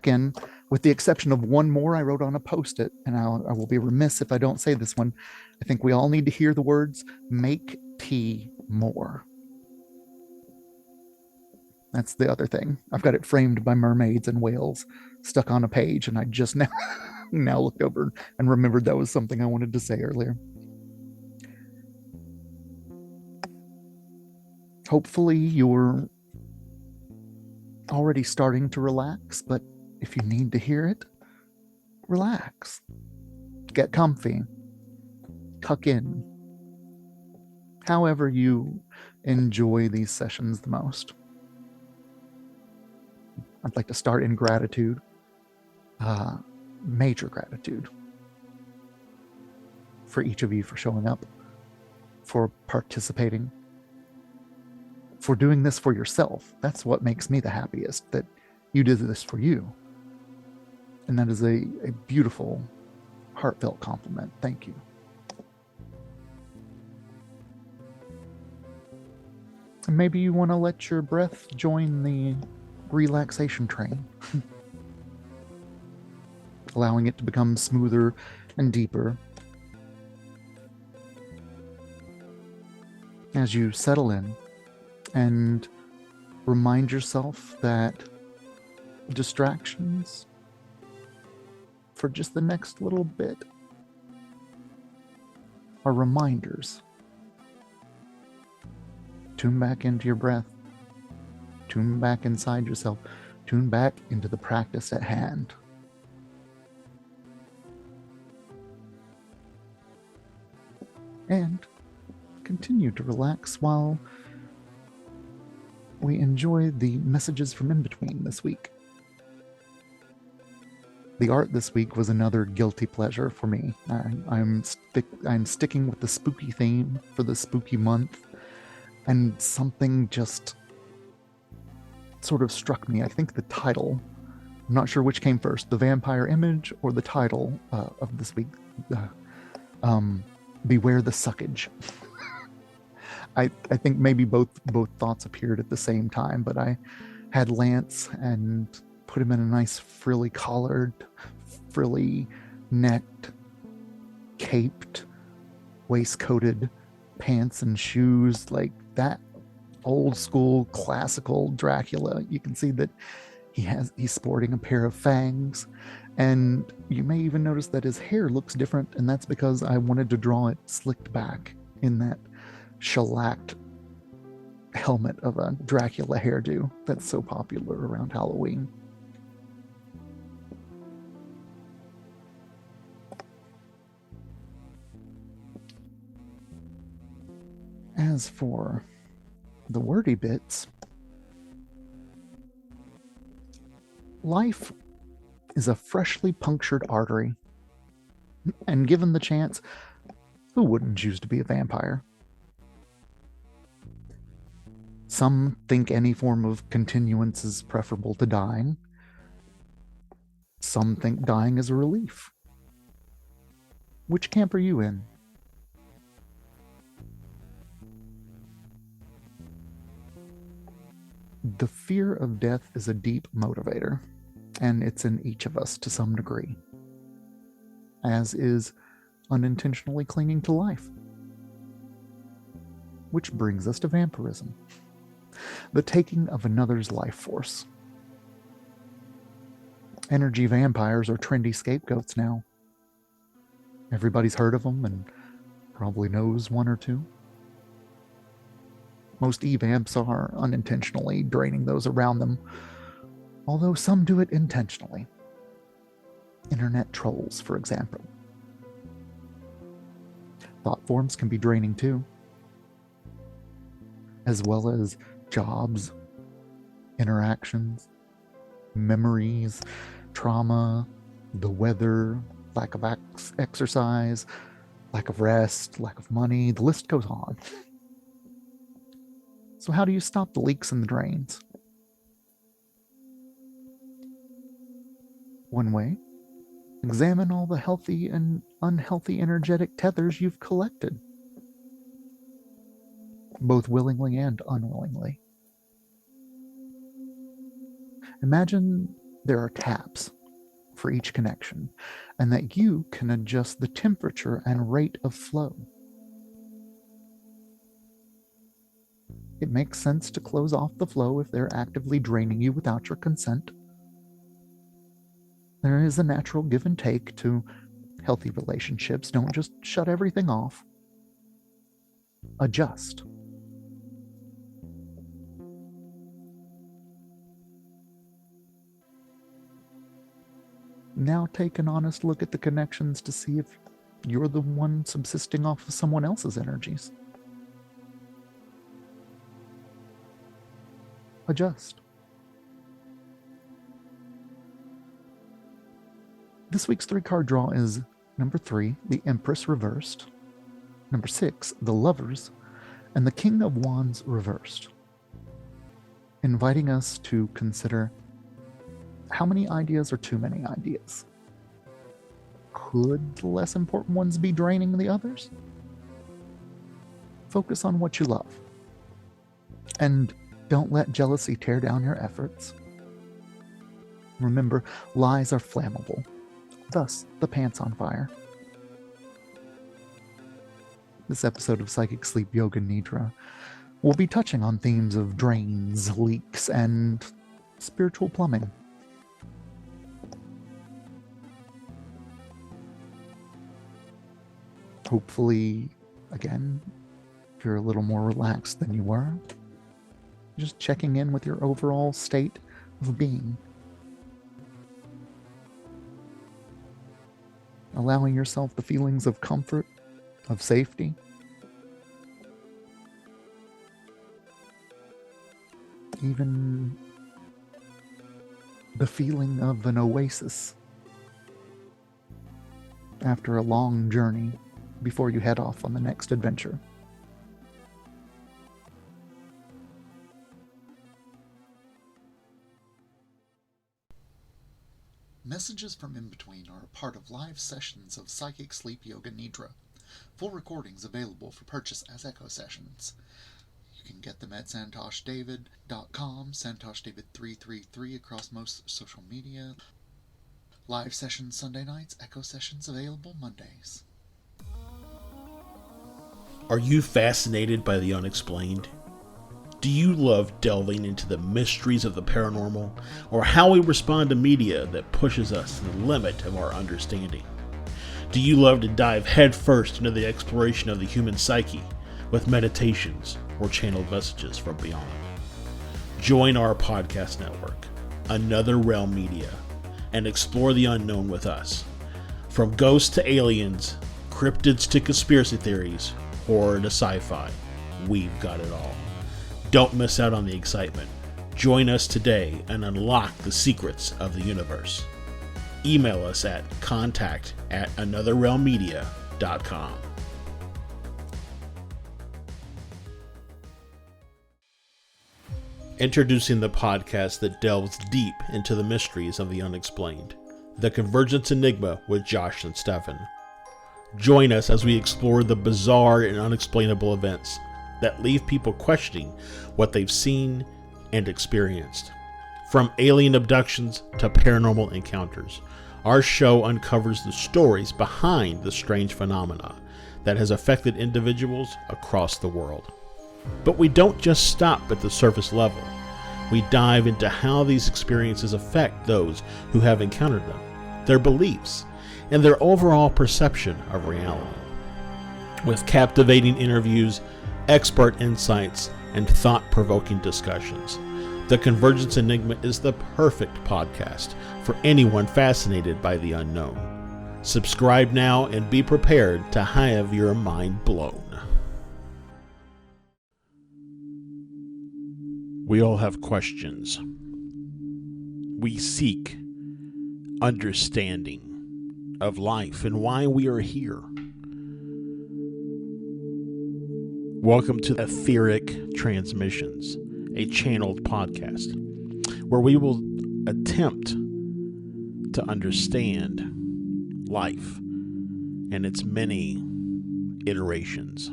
Again, with the exception of one more I wrote on a post-it, and I will be remiss if I don't say this one. I think we all need to hear the words, make tea more. That's the other thing. I've got it framed by mermaids and whales stuck on a page, and I just now looked over and remembered that was something I wanted to say earlier. Hopefully you're already starting to relax, but if you need to hear it, relax. Get comfy. Tuck in. However you enjoy these sessions the most. I'd like to start in gratitude, major gratitude for each of you for showing up, for participating, for doing this for yourself. That's what makes me the happiest, that you did this for you. And that is a beautiful, heartfelt compliment. Thank you. And maybe you want to let your breath join the relaxation train, allowing it to become smoother and deeper. As you settle in and remind yourself that distractions for just the next little bit are reminders. Tune back into your breath. Tune back inside yourself. Tune back into the practice at hand. And continue to relax while we enjoy the messages from in between this week. The art this week was another guilty pleasure for me. I'm sticking with the spooky theme for the spooky month, and something just sort of struck me. I think the title, I'm not sure which came first, the vampire image or the title of this week, Beware the Suckage. I think maybe both thoughts appeared at the same time, but I had Lance and put him in a nice frilly collared, frilly necked, caped, waistcoated pants and shoes, like that old school classical Dracula. You can see that he's sporting a pair of fangs, and you may even notice that his hair looks different, and that's because I wanted to draw it slicked back in that shellacked helmet of a Dracula hairdo that's so popular around Halloween. As for the wordy bits, life is a freshly punctured artery, and given the chance, who wouldn't choose to be a vampire? Some think any form of continuance is preferable to dying. Some think dying is a relief. Which camp are you in? The fear of death is a deep motivator, and it's in each of us to some degree, as is unintentionally clinging to life. Which brings us to vampirism, the taking of another's life force. Energy vampires are trendy scapegoats now. Everybody's heard of them and probably knows one or two. Most evamps are unintentionally draining those around them, although some do it intentionally. Internet trolls, for example. Thought forms can be draining too, as well as jobs, interactions, memories, trauma, the weather, lack of exercise, lack of rest, lack of money, the list goes on. So how do you stop the leaks in the drains? One way, examine all the healthy and unhealthy energetic tethers you've collected, both willingly and unwillingly. Imagine there are taps for each connection, and that you can adjust the temperature and rate of flow. It makes sense to close off the flow if they're actively draining you without your consent. There is a natural give and take to healthy relationships. Don't just shut everything off. Adjust. Now take an honest look at the connections to see if you're the one subsisting off of someone else's energies. Adjust. This week's 3-card draw is number 3, the Empress reversed, number 6, the Lovers, and the King of Wands reversed, inviting us to consider how many ideas are too many ideas. Could the less important ones be draining the others? Focus on what you love. And don't let jealousy tear down your efforts. Remember, lies are flammable. Thus, the pants on fire. This episode of Psychic Sleep Yoga Nidra will be touching on themes of drains, leaks, and spiritual plumbing. Hopefully, again, if you're a little more relaxed than you were, just checking in with your overall state of being. Allowing yourself the feelings of comfort, of safety. Even the feeling of an oasis after a long journey before you head off on the next adventure. Messages from in between are a part of live sessions of Psychic Sleep Yoga Nidra. Full recordings available for purchase as echo sessions. You can get them at santosdavid.com, santosdavid333 across most social media. Live sessions Sunday nights, echo sessions available Mondays. Are you fascinated by the unexplained? Do you love delving into the mysteries of the paranormal, or how we respond to media that pushes us to the limit of our understanding? Do you love to dive headfirst into the exploration of the human psyche with meditations or channeled messages from beyond? Join our podcast network, Another Realm Media, and explore the unknown with us. From ghosts to aliens, cryptids to conspiracy theories, horror to sci-fi, we've got it all. Don't miss out on the excitement. Join us today and unlock the secrets of the universe. Email us at contact@anotherrealmmedia.com. Introducing the podcast that delves deep into the mysteries of the unexplained. The Convergence Enigma with Josh and Stefan. Join us as we explore the bizarre and unexplainable events that leave people questioning what they've seen and experienced. From alien abductions to paranormal encounters, our show uncovers the stories behind the strange phenomena that has affected individuals across the world. But we don't just stop at the surface level. We dive into how these experiences affect those who have encountered them, their beliefs, and their overall perception of reality. With captivating interviews, expert insights, and thought-provoking discussions, The Convergence Enigma is the perfect podcast for anyone fascinated by the unknown. Subscribe now and be prepared to have your mind blown. We all have questions. We seek understanding of life and why we are here. Welcome to Etheric Transmissions, a channeled podcast where we will attempt to understand life and its many iterations.